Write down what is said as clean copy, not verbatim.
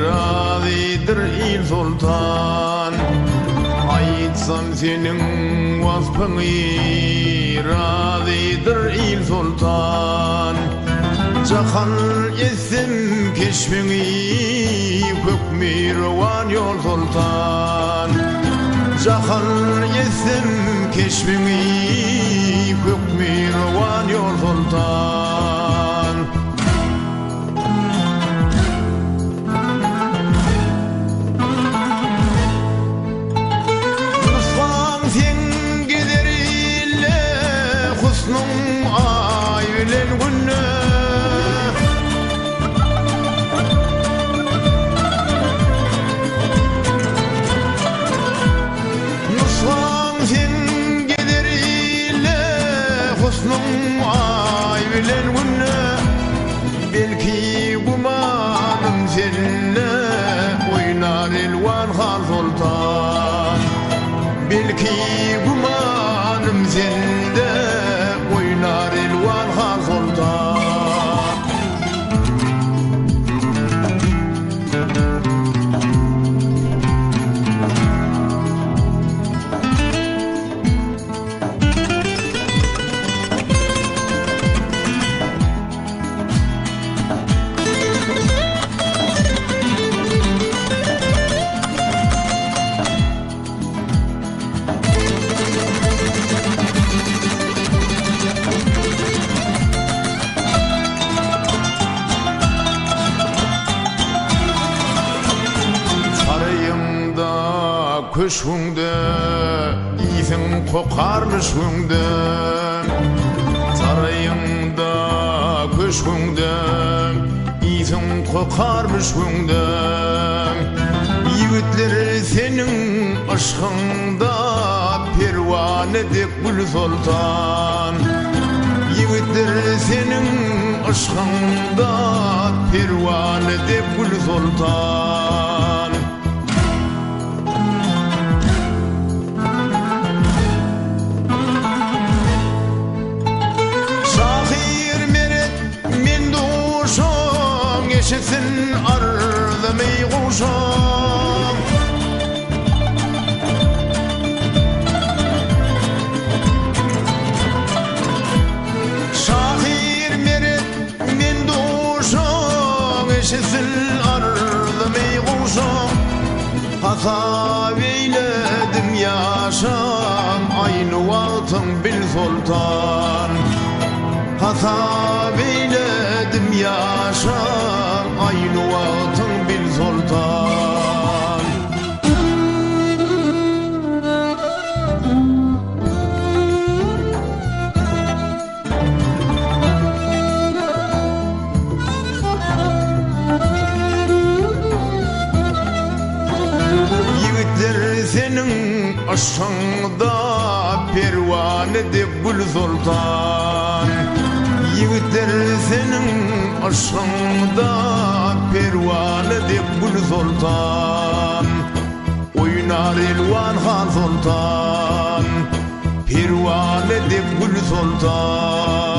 razidir il sultan. Aytsam senin vasfını razidir il sultan. Cahan etsin keşfini hükmü revan yol sultan. Cahan etsin keşfini hükmü revan yol sultan. Nusran sen gideriyle husnun ayülen günü. Aybilen günü belki gumanım seninle oynar elvan hal sultan. Belki gumanım seninle oynar elvan hal sultan. Köşkünde izin kokarmış günde. Sarayında köşkünde izin kokarmış günde. Yiğitler senin aşkında pervanedek gül sultan. Yiğitler senin aşkında pervanedek gül sultan. Geçsin ardı meyguşam. Şahir meret min duşam. Geçsin ardı meyguşam. Hata eyledim yaşam aynı vaktin bil sultan. Hata eyledim yaşam aynı vaktin bil sultan. Yiğitler senin aşkında pervanedek gül sultan. Yiğitler senin aşkında pervanedek gül sultan. Oynar elvan han sultan. Pervanedek gül sultan.